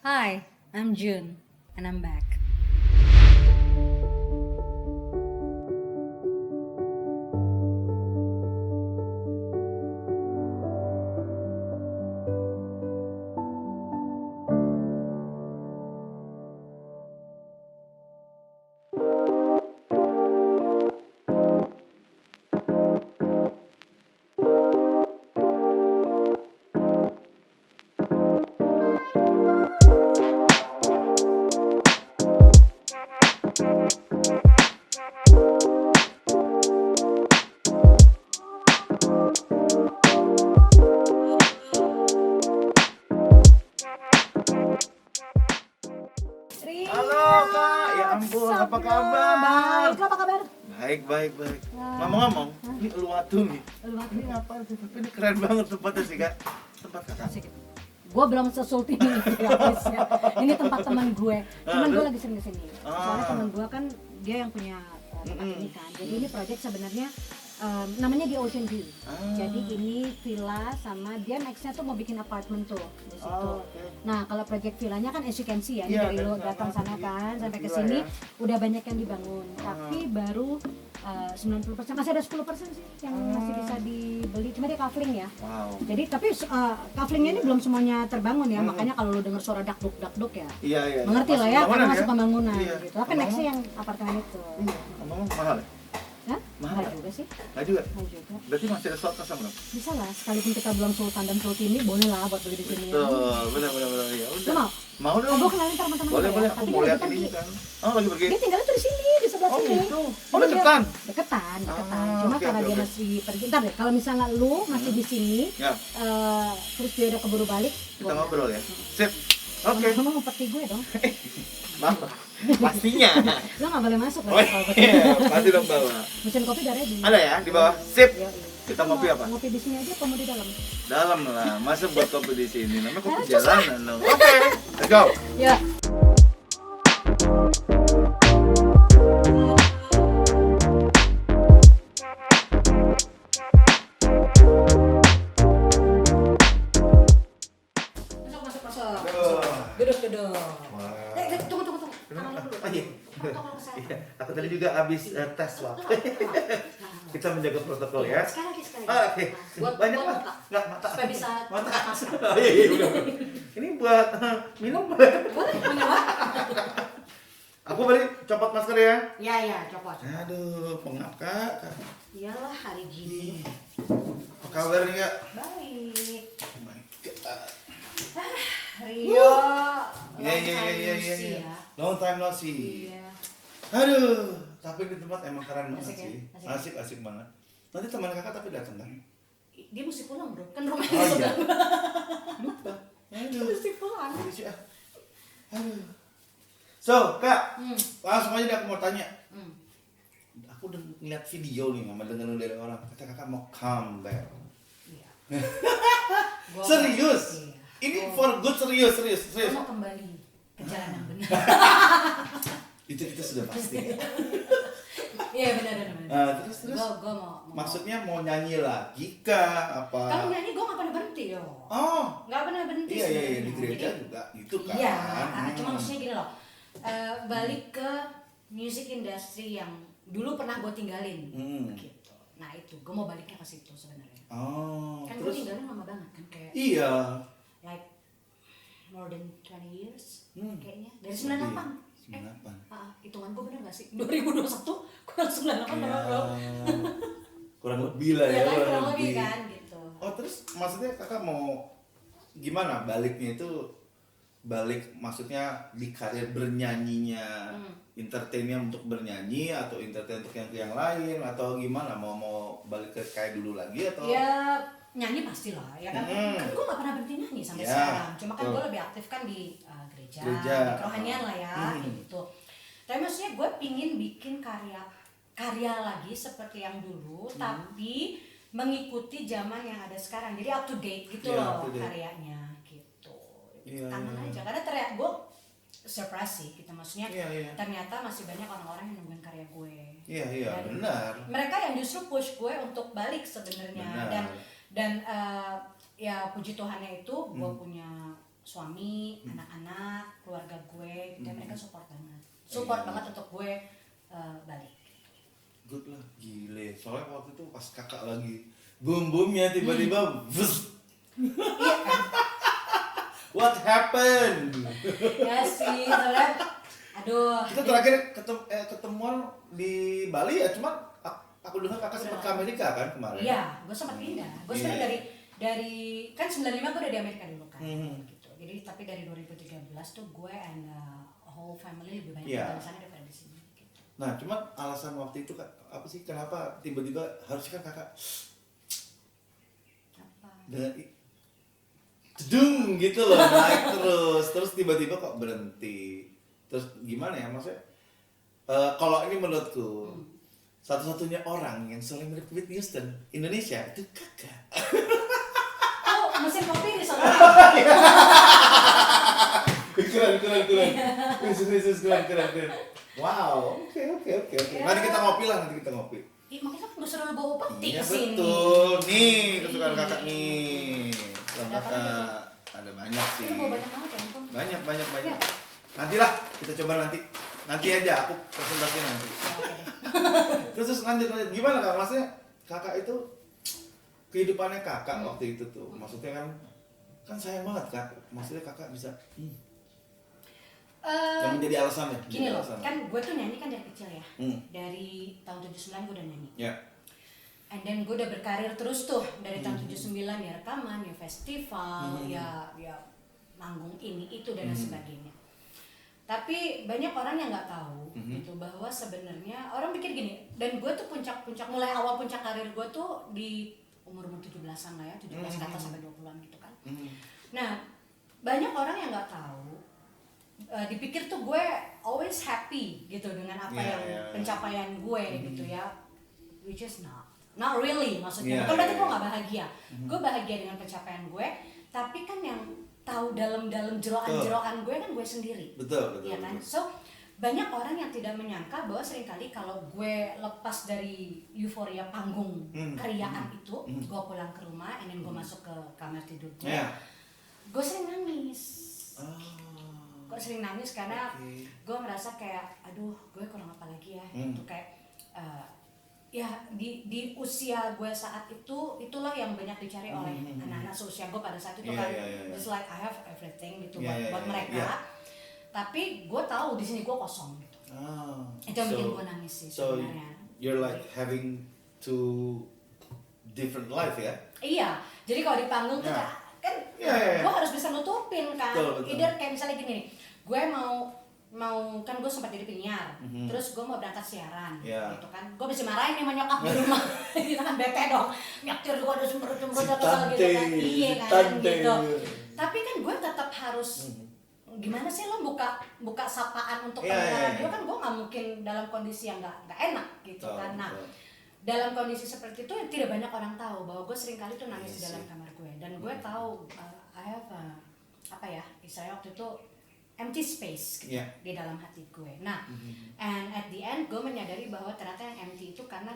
Hi, I'm June, and I'm back. Halo Kak, ya ampun, apa kabar? Baik, lo apa kabar? Baik, baik, baik. Ngomong-ngomong, ini Uluwatu nih. Uluwatu. Ini ngapain sih? Tapi ini keren banget tempatnya sih Kak. Tempat Kakak. Gue belum sesulti ini guys ya. Ini tempat teman gue. Cuman gue lagi sering kesini. Soalnya teman gue kan dia yang punya tempat ini kan. Jadi ini project sebenarnya namanya di Ocean View. Jadi ini villa sama dia nextnya tuh mau bikin apartemen tuh di situ. Nah kalau project villanya kan as you can see ya, ini Iya, dari kan, lo datang sana ini kan sampai ke villa sini ya. udah banyak yang dibangun. Tapi baru 90%, masih ada 10% sih yang masih bisa dibeli. Cuma dia kafling ya. Wow. Jadi tapi kaflingnya ini belum semuanya terbangun ya, makanya kalau lo dengar suara dakduk ya, Iya, iya. mengerti lah ya, karena masih ya? pembangunan Iya. gitu. Tapi nextnya yang apartemen itu. Iya, ngomong mahal ya? Hah? Mahal Nggak ya? juga sih, Nggak juga? nggak juga. Berarti masih ada slot kosong dong? Bisa lah, sekalipun kita belum sultan dan sultini, boleh lah buat beli di sini. Betul, benar-benar ya Lo udah. mau? Mau dong. Gue kenalin ntar teman-teman Boleh, gue boleh. ya. Aku Tapi mau dia lihat deketan ini Ki. kan. Oh, lagi pergi? Dia tinggalnya tuh di sini, di sebelah Oh, sini. gitu. Oh, Cuma dia- deketan? Deketan. Ah, Cuma oke, karena oke, dia oke. masih pergi. Ntar deh, kalau misalnya lu masih di sini, Ya, terus dia udah keburu balik, kita ngobrol ya. Sip. Oke. Kamu mau peti gue dong. Maaf. Pastinya. Lo nggak boleh masuk Oh loh kalau peti. iya, pasti dong bawa. Mesin kopi udah ready. Ada ya di bawah? Sip. Yoi. Kita ngopi apa? Ngopi di sini aja, apa mau di dalam? Dalam lah, masa buat kopi di sini? Namanya kopi Cus lah. jalanan dong. Oke, let's go. Ya. Masuk, masuk, masuk. Duduk. Wah. Tunggu. Tangan lu dulu. Oh, iya. Protokol kesehatan. Iya, aku tadi juga habis tes swab. Kita menjaga protokol ya. Sekali lagi. Oke. Buat Banyak buat lah. mata. Enggak mata. Supaya bisa Mata. masak. Oh, iya, udah. Ini buat minum boleh. Boleh, menyala. Aku balik copot masker ya. Ya, copot. Aduh, pengap Kak. Iyalah hari gini. Apa kabar nih Kak? Baik. Oh my God. Rio. Iya. Long time no see. Iya. Aduh, tapi di tempat emang keren banget Asik ya? sih. Asik banget. Nanti teman kakak tapi datang kan? Dia mesti pulang bro, kan rumahnya Oh iya. sebelah. Lupa. Dia Aduh. mesti pulang. Aduh. So, Kak, Hmm. langsung aja deh aku mau tanya. Hmm. Aku udah ngeliat video nih, sama dengar dari orang. Kata kakak mau comeback. Iya. Serius? Iya. Ini for good serius. Gua mau kembali ke jalan yang benar. Itu kita sudah pasti. Iya benar. Terus. Gua mau. Maksudnya mau nyanyi lagi kah? Kalau Apa? nyanyi gua nggak pernah berhenti yo. Oh, Nggak pernah berhenti. iya, di sebenarnya. gereja Jadi, juga gitu kan. iya, cuma maksudnya gini loh. Balik ke music industry yang dulu pernah gue tinggalin. Hmm. Gitu. Nah itu, gue mau baliknya ke situ sebenarnya. Oh, Kan gue terus? tinggalin lama banget kan kayak Iya. like more than 20 years kayaknya dari Iya, 98. 98. Hitungan gue bener gak sih? 2021 kurang 98 Iya. bro. Kurang lebih lah Iya ya, kan kurang lebih kan gitu. Oh, terus maksudnya kakak mau gimana baliknya itu? Balik maksudnya di karir bernyanyinya, entertainnya untuk bernyanyi atau entertain untuk yang lain atau gimana? Mau balik ke kayak dulu lagi atau? Ya nyanyi pasti lah ya kan. Kan gue gak pernah berhenti nyanyi sampai Ya, sekarang. Cuma kan betul. gue lebih aktif kan di gereja, Gereja. di kerohanian lah ya gitu. Tapi maksudnya gue pingin bikin karya lagi seperti yang dulu, tapi mengikuti zaman yang ada sekarang. Jadi up to date gitu Ya, loh up to date. karyanya gitu. Iya, Kangen iya. aja karena ternyata gue surprise sih gitu, maksudnya Iya. ternyata masih banyak orang-orang yang nungguin karya gue. Iya, Dan benar. mereka yang justru push gue untuk balik sebenarnya. Benar. Dan ya puji Tuhannya itu gue punya suami, anak-anak, keluarga gue, dan mereka support banget untuk gue balik. Good lah, gile. Soalnya waktu itu pas kakak lagi boom-boomnya tiba-tiba Iya kan? What happened? Ya sih, soalnya aduh. Kita terakhir ketemuan di Bali ya, cuma aku dengar kakak sempat ke Amerika kan kemarin. Iya, gue sempat pindah. Gue sebenarnya dari kan 95 gue udah di Amerika dulu kan. Gitu. Jadi tapi dari 2013 tuh gue and whole family lebih banyak tinggal di sana daripada di sini. Gitu. Nah, cuma alasan waktu itu apa sih, kenapa tiba-tiba harusnya kan kakak Apa? dengan jedung gitu loh, naik terus tiba-tiba kok berhenti, terus gimana ya maksudnya, kalau ini menurutku satu-satunya orang yang selain mirip Whitney Houston Indonesia itu kakak. Oh, mesin kopi di sana. keren. Wow, oke. Nanti kita ngopi lah, Ih, makanya gue suruh bawa peti Iya kesini. betul, nih kesukaan kakak nih. Kakak ada banyak sih. Itu bawa banyak banget ya, Ampun. Banyak. Iya. Nantilah kita coba nanti aja aku presentasi nanti. Terus lanjut gimana kak? Maksudnya kakak itu kehidupannya kakak waktu itu tuh, maksudnya kan sayang banget kak. Maksudnya kakak bisa yang menjadi alasannya. Gini loh, kan gue tuh nyanyi kan dari kecil ya. Dari tahun 79 gue udah nyanyi. Ya. And then gue udah berkarir terus tuh dari tahun 79 ya rekaman, ya festival, ya manggung ini itu dan lain sebagainya. Tapi banyak orang yang nggak tahu gitu bahwa sebenarnya orang pikir gini, dan gue tuh mulai awal puncak karir gue tuh di umur 17-an lah ya, 17 ke atas sampai 20-an gitu kan. Nah, banyak orang yang nggak tahu, dipikir tuh gue always happy gitu dengan apa pencapaian gue gitu ya, which is not really maksudnya. Bukan berarti gue nggak bahagia, gue bahagia dengan pencapaian gue, tapi kan yang tahu dalam jeroan gue kan gue sendiri. Betul. Ya kan? So banyak orang yang tidak menyangka bahwa seringkali kalau gue lepas dari euforia panggung keriaan itu, gue pulang ke rumah, and then gue masuk ke kamar tidur gue, gue sering nangis. Gue sering nangis karena gue merasa kayak, aduh, gue kurang apa lagi ya? Itu kayak ya di usia gue saat itu, itulah yang banyak dicari oleh anak-anak seusia gue pada saat itu kan. Just like I have everything gitu buat mereka. Tapi gue tahu di sini gue kosong gitu. Itu yang bikin gue nangis sih sebenarnya. So you're like having two different life ya? Iya. Jadi kalau di panggung tuh kan gue harus bisa nutupin kan. Either kayak misalnya gini nih, gue mau kan gue sempat jadi penyiar, terus gue mau berangkat siaran, gitu kan, gue bisa marahin sama nyokap di rumah, gitu kan, bete dong, nyaktir gue ada cemberut-cemberut kesel gitu kan, iya kan, gitu. Tapi kan gue tetap harus, gimana sih lo buka sapaan untuk pendengar radio kan, gue nggak mungkin dalam kondisi yang nggak enak gitu kan. Nah, dalam kondisi seperti itu tidak banyak orang tahu bahwa gue sering kali tuh nangis di dalam kamar gue, dan gue tahu I have apa ya, istilahnya waktu itu empty space gitu, di dalam hati gue. Nah, and at the end gue menyadari bahwa ternyata yang empty itu karena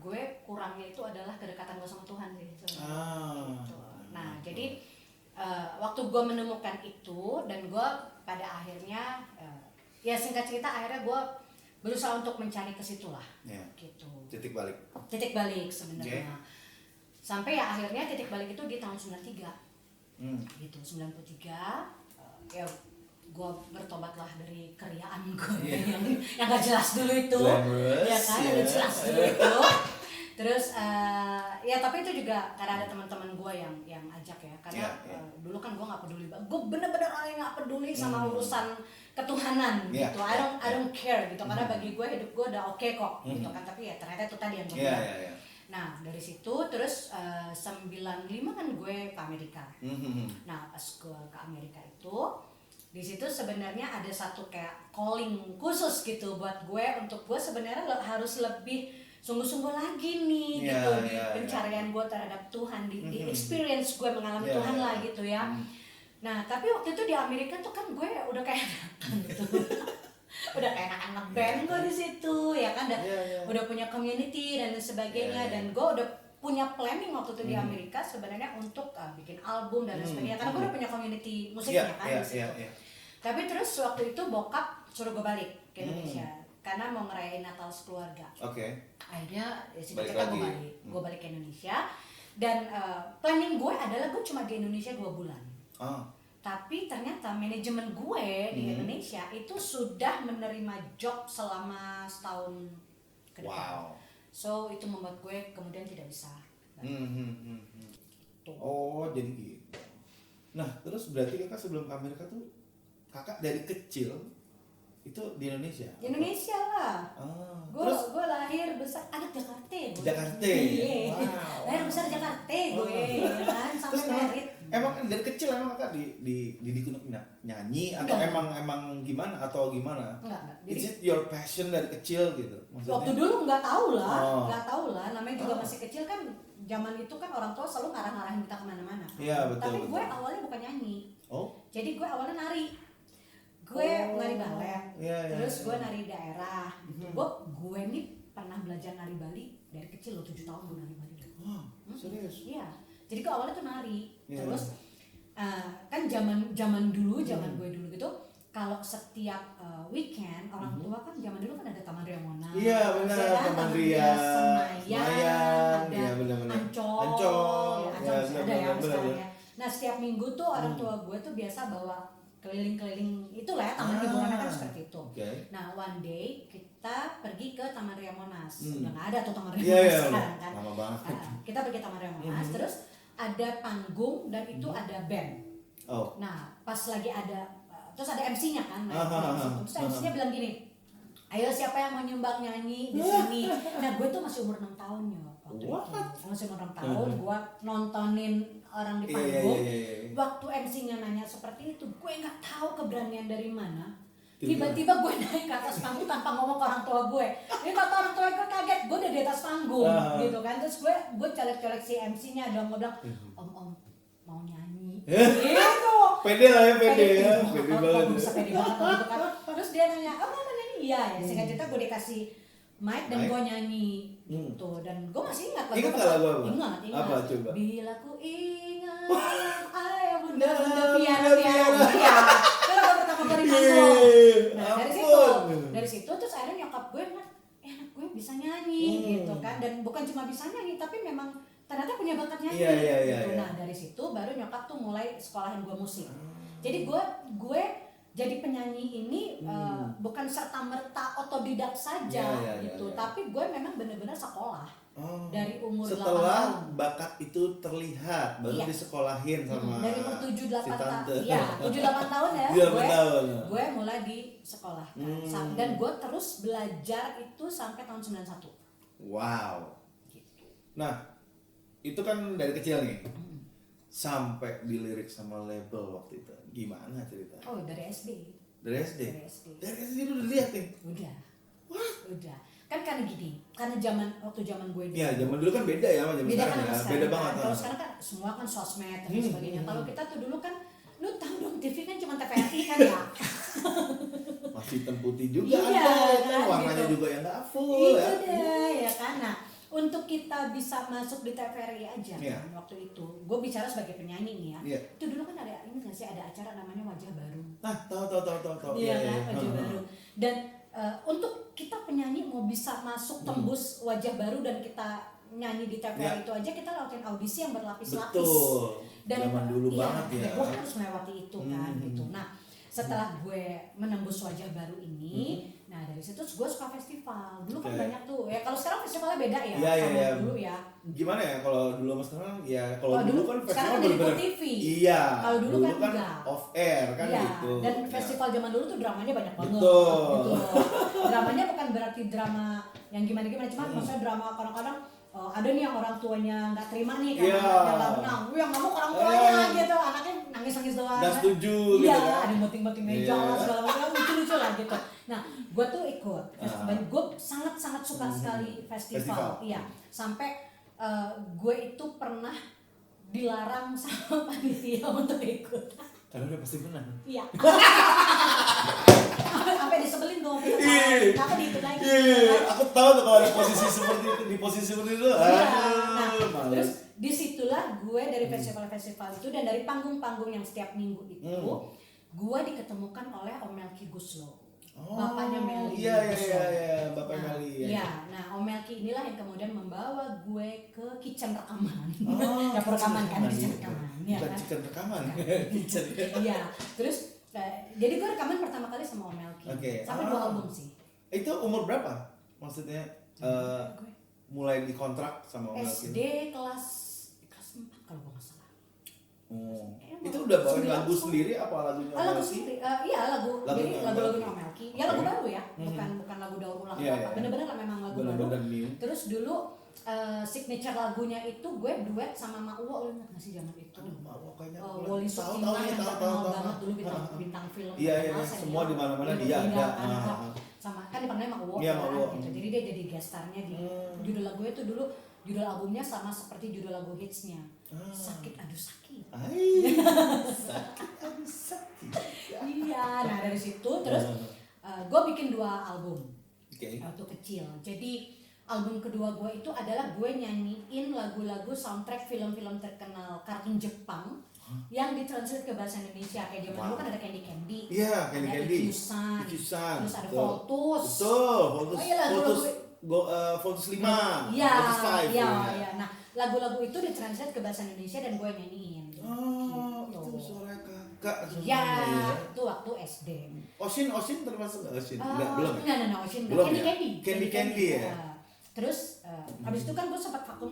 gue kurangnya itu adalah kedekatan gue sama Tuhan gitu. Gitu. Nah, jadi waktu gue menemukan itu, dan gue pada akhirnya ya singkat cerita akhirnya gue berusaha untuk mencari ke situ lah, gitu. Titik balik sebenarnya. Sampai ya akhirnya titik balik itu di tahun 93. Gitu, 93 ya gue bertobatlah dari keriaan gue yang gak jelas dulu itu, ya kan, yang jelas dulu itu. Terus ya tapi itu juga karena ada teman-teman gue yang ajak ya, karena dulu kan gue nggak peduli, gue bener-bener orang yang nggak peduli sama urusan ketuhanan gitu. I don't care gitu, karena bagi gue hidup gue udah oke kok gitu kan. Tapi ya ternyata itu tadi yang gue bilang. Nah dari situ terus 95 kan gue ke Amerika. Nah pas gue ke Amerika itu, di situ sebenarnya ada satu kayak calling khusus gitu buat gue, untuk gue sebenarnya harus lebih sungguh-sungguh lagi nih gitu di pencarian gue terhadap Tuhan, di experience gue mengalami Tuhan lah gitu ya. Nah tapi waktu itu di Amerika tuh kan gue udah kayak gitu. Udah kayak anak band gue di situ ya kan, udah punya community dan sebagainya, dan gue punya planning waktu itu di Amerika sebenarnya untuk bikin album dan lain sebagainya karena gue udah punya community musiknya kan di situ. Tapi terus waktu itu bokap suruh gue balik ke Indonesia karena mau ngerayain Natal sekeluarga. Akhirnya kita gue balik ke Indonesia dan planning gue adalah gue cuma di Indonesia 2 bulan. Tapi ternyata manajemen gue di Indonesia itu sudah menerima job selama setahun ke depan. So itu membuat gue kemudian tidak bisa. Oh jadi gitu. Nah terus berarti kakak sebelum ke Amerika tuh kakak dari kecil itu di Indonesia? Di Indonesia lah. Gue lahir besar anak Jakarta. Iya. Lahir besar Jakarta gue kan sampai merit. Emang dari kecil emang kakak dididik untuk nyanyi atau emang gimana atau gimana? Enggak. Is it your passion dari kecil gitu? Maksudnya? Waktu dulu nggak tahu lah. Namanya juga masih kecil kan. Zaman itu kan orang tua selalu ngarah-ngarahin kita kemana-mana. Iya betul. Tapi gue awalnya bukan nyanyi. Jadi gue awalnya nari. Gue nari balet. Terus gue nari daerah. Gue nih pernah belajar nari Bali dari kecil loh, 7 tahun gue nari Bali. Serius? Iya. Jadi gue awalnya tuh nari. Terus kan zaman gue dulu gitu. Kalau setiap weekend orang tua kan zaman dulu kan ada Taman Ria Monas. Iya benar, Taman Ria Senayan, ada Ancol, ada ya sekarang ya. Nah setiap minggu tuh orang tua gue tuh biasa bawa keliling-keliling itulah ya, taman hiburan kan seperti itu. Nah one day kita pergi ke Taman Ria Monas. Udah nggak ada tuh Taman Ria Monas sekarang kan. Lama banget. Kita pergi Taman Ria Monas, terus ada panggung dan itu ada band. Nah pas lagi ada terus ada MC-nya kan, terus MC-nya bilang gini, ayo siapa yang mau nyumbang nyanyi di sini. Nah gue tuh masih umur 6 tahun ya waktu itu, masih umur 6 tahun, gue nontonin orang di panggung. Waktu MC-nya nanya seperti itu, gue nggak tahu keberanian dari mana. Tiba-tiba gue naik ke atas panggung tanpa ngomong ke orang tua gue. Ini kata orang tua gue kaget, gue udah di atas panggung gitu kan. Terus gue colek-colek si MC-nya dong, gue bilang, om mau nyanyi. Gitu. Pede lah ya, pede banget. Bisa pede banget gitu kan. Terus dia nanya, mau nyanyi? Iya ya. Singkat cerita gue dikasih mic dan gue nyanyi gitu. Dan gue masih ingat lagu apa? Ingat. Apa coba? Bila ku ingat ayah bunda piano. Iya. Itu lagu pertama kali panggung. Nah dari situ terus akhirnya nyokap gue anak gue bisa nyanyi gitu kan. Dan bukan cuma bisa nyanyi tapi memang ternyata punya bakat nyanyi gitu. Nah dari situ baru nyokap tuh mulai sekolahin gue musik. Jadi gue jadi penyanyi ini bukan serta-merta otodidak saja gitu. Tapi gue memang benar-benar sekolah dari umur 8 tahun. Setelah bakat itu terlihat baru disekolahin sama dari umur 7-8 tahun. 7-8 tahun ya. Gue mulai disekolahkan. Dan gue terus belajar itu sampai tahun 91. Wow. Nah itu kan dari kecil nih sampai dilirik sama label waktu itu gimana cerita? Dari SD. Dari SD udah dilihat nih? Udah kan karena gini, karena waktu zaman gue dulu. Zaman dulu kan beda ya sama zaman sekarang ya. Beda banget. Kalau sekarang kan semua kan sosmed dan sebagainya. Kalau kita tuh dulu kan, lu tahu dong TV kan cuma TVRI kan ya. Masih hitam putih juga ada, warnanya juga yang nggak full ya. Itu deh ya kan. Nah untuk kita bisa masuk di TVRI aja kan waktu itu, gue bicara sebagai penyanyi nih ya. Itu dulu kan ada ini nggak sih, ada acara namanya Wajah Baru. Tahu. Iya kan, Wajah Baru. Dan untuk kita penyanyi mau bisa masuk tembus Wajah Baru dan kita nyanyi di TVRI itu aja kita lewatin audisi yang berlapis-lapis. Betul. Dan zaman dulu banget ya. Gue harus melewati itu kan gitu. Nah setelah gue menembus Wajah Baru ini, nah dari situ gue suka festival. Dulu kan banyak tuh ya, kalau sekarang festivalnya beda ya sama dulu ya. Gimana ya kalau dulu sama sekarang ya, kalau dulu kan festival bener-bener TV. Iya. Kalau dulu kan enggak. Off air kan gitu. Dan festival zaman dulu tuh dramanya banyak banget. Betul. Gitu. Dramanya bukan berarti drama yang gimana-gimana, cuma maksudnya drama kadang-kadang ada nih yang orang tuanya nggak terima nih karena anaknya nggak menang, yang ngamuk orang tuanya gitu, anaknya nangis doang. Nggak setuju gitu. Iya, ada moting-moting meja segala macam, lucu-lucu lah gitu. Nah, gue tuh ikut festival, gue sangat suka sekali festival. Iya, sampai gue itu pernah dilarang sama panitia untuk ikut. Karena udah pasti menang. Iya. Sampai disebelin dong. Kenapa diikut lagi? Iya, aku tahu tuh kalau ada posisi seperti itu, di posisi seperti itu. Iya. Nah, Males. terus disitulah gue dari festival-festival itu dan dari panggung-panggung yang setiap minggu itu, gue diketemukan oleh Om Melki Guslo. Bapaknya Melly. Iya, Bapak Nah, Melly. iya, nah Om Melki inilah yang kemudian membawa gue ke kitchen rekaman. Dapur rekaman kan, kitchen rekaman. Ya, Bukan kan? kitchen rekaman. Kitchen. Iya, terus jadi gue rekaman pertama kali sama Om Melki. Oke. Sampai 2 album sih. Itu umur berapa? Maksudnya Gue mulai dikontrak sama Om Melki? SD kelas 4 kalau gue nggak salah. Itu udah bawain 9, lagu 10. sendiri apa lagunya? Lagu sendiri, iya lagu, jadi lagu-lagunya Om Melki. Ya lagu baru ya, bukan lagu daur ulang apa. Bener-bener memang lagu baru. Terus dulu signature lagunya itu gue duet sama Mak Uwo, lo ingat nggak sih zaman itu? Mak Uwo kayaknya Woli Sukinah yang terkenal banget dulu bintang film. Iya, semua di mana-mana dia ada. Sama kan dipanggilnya Mak Uwo Iya, Mak Uwo. gitu. Jadi dia jadi guest star-nya di judul lagunya itu dulu, judul albumnya sama seperti judul lagu hitsnya. Sakit aduh sakit. Sakit aduh sakit. Iya, nah dari situ terus gue bikin 2 album Oke. waktu kecil. Jadi album kedua gue itu adalah gue nyanyiin lagu-lagu soundtrack film-film terkenal kartun Jepang yang ditranslate ke bahasa Indonesia. Kayak zaman dulu kan ada Candy Candy, Iya, Candy ada Candy. Ikyusan, terus ada Betul. Voltus. Betul, Voltus. Oh iya, lagu-lagu Voltus 5. Iya, Voltus 5. iya. Nah, lagu-lagu itu ditranslate ke bahasa Indonesia dan gue nyanyiin. Oh, Gitu. itu suara kakak. Iya, itu waktu SD. Osin termasuk nggak Osin? Belum. Enggak, Ocean Belum Candy ya? Candy. Candy ya? Terus habis itu kan gue sempat vakum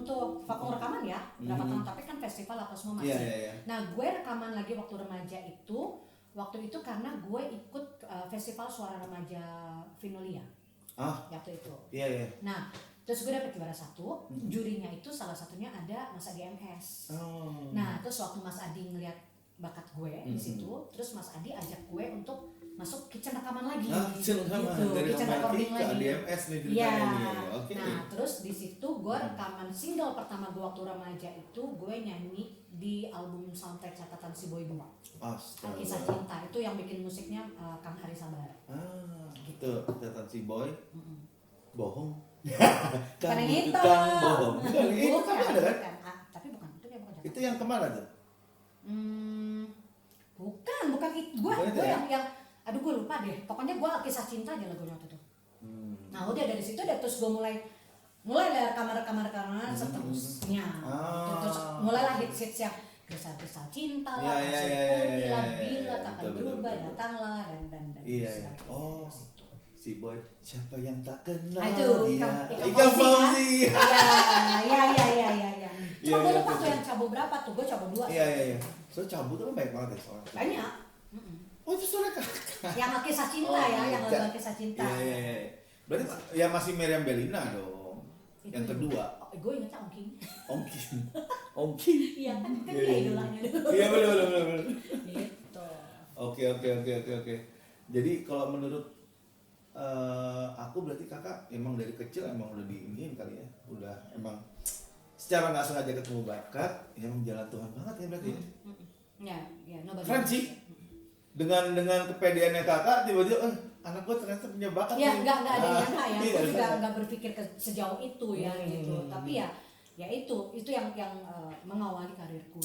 rekaman ya berapa tahun, tapi kan festival apa semua masih. Iya. Nah gue rekaman lagi waktu remaja itu, waktu itu karena gue ikut festival suara remaja Vinolia waktu itu. Iya. Nah terus gue dapet juara 1, jurinya itu salah satunya ada Mas Adi MS. Nah terus waktu Mas Adi ngeliat bakat gue di situ, terus Mas Adi ajak gue untuk masuk kitchen rekaman lagi. Kitchen rekaman dari kitchen recording ke ADMS nih Iya. ceritanya nih. Oke. Nah, terus di situ gue rekaman single pertama gue waktu remaja itu gue nyanyi di album soundtrack Catatan Si Boy 2. Astaga. Kisah Cinta itu yang bikin musiknya Kang Hari Sabar. Gitu. Catatan Si Boy. Bohong. Bukan yang itu. Bohong. Itu kan ada kan? Tapi bukan itu kayak bukan. Itu yang kemana tuh? Bukan itu. Gue yang aduh gue lupa deh. Pokoknya gue Kisah Cinta aja lagunya waktu itu. Nah udah dari situ terus gue mulai lah rekaman seterusnya. Terus mulailah hits yang Kisah Cinta lah, Bila takkan berubah, Datanglah dan Iya. Oh, si Boy, siapa yang tak kenal itu dia? Ikang Fauzi. Iya. Cuma gue lupa tuh yang cabut berapa tuh, gue cabut 2. Iya. So cabut tuh banyak banget ya soalnya. Banyak. Oh itu suara kakak. Yang Kisah Cinta yang lagu Kisah Cinta. Iya. Berarti ya masih Meriam Bellina dong. Yang kedua. Gue ingetnya Ongkin. Iya kan dia idolanya dulu. Iya benar. Gitu. Oke. Jadi kalau menurut aku berarti kakak emang dari kecil emang udah diiniin kali ya. Udah emang secara nggak sengaja ketemu bakat, ya emang jalan Tuhan banget ya berarti. Ya, nobody. Keren sih. Dengan kepedeannya kakak tiba-tiba anak gue ternyata punya bakat. Ya nggak ada yang nyangka ya. Iya, Gue juga nggak berpikir sejauh itu ya gitu. Tapi ya itu yang mengawali karirku.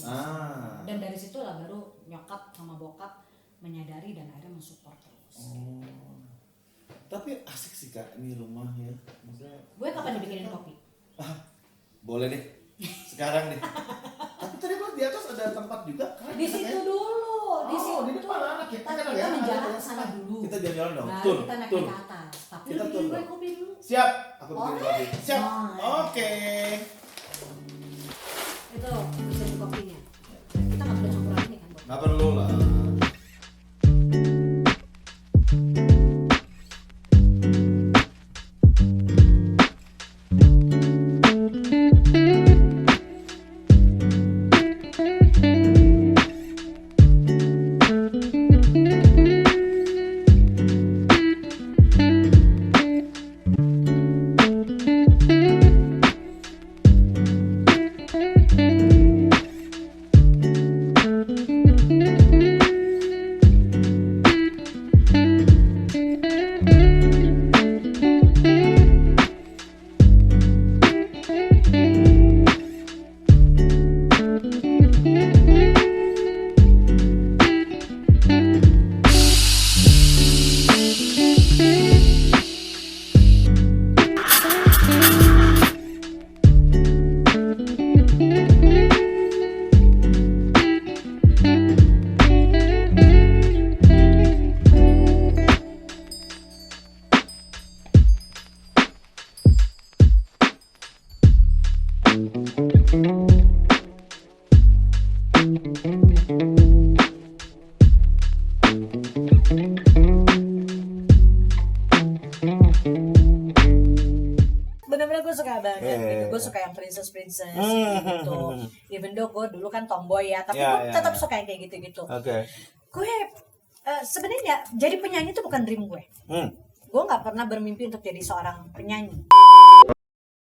Dan dari situlah baru nyokap sama bokap menyadari dan akhirnya mensupport terus. Tapi asik sih kak ini rumahnya. Maksudnya. Gue kapan dibikinin kopi? Boleh deh. Sekarang deh. Tapi tadi kalau di atas ada tempat juga. Di situ dulu, di situ. Di depan anak kita ya. menjalan ke sana dulu. Kita jalan-jalan dong. Nah, Tur. kita naik ke atas. Tapi Kita lu bikin gue tur. kopi dulu. Siap. Aku bikin Boleh. kopi. Siap. Boleh. Oke. Itu mesin kopinya. Kita nggak perlu campuran ini kan, Bob? Nggak perlu lah. princess gitu. Even though gue dulu kan tomboy ya, tapi Ya, gue ya, tetap ya. suka yang kayak gitu-gitu. Oke. Gue sebenarnya jadi penyanyi itu bukan dream gue. Gue nggak pernah bermimpi untuk jadi seorang penyanyi.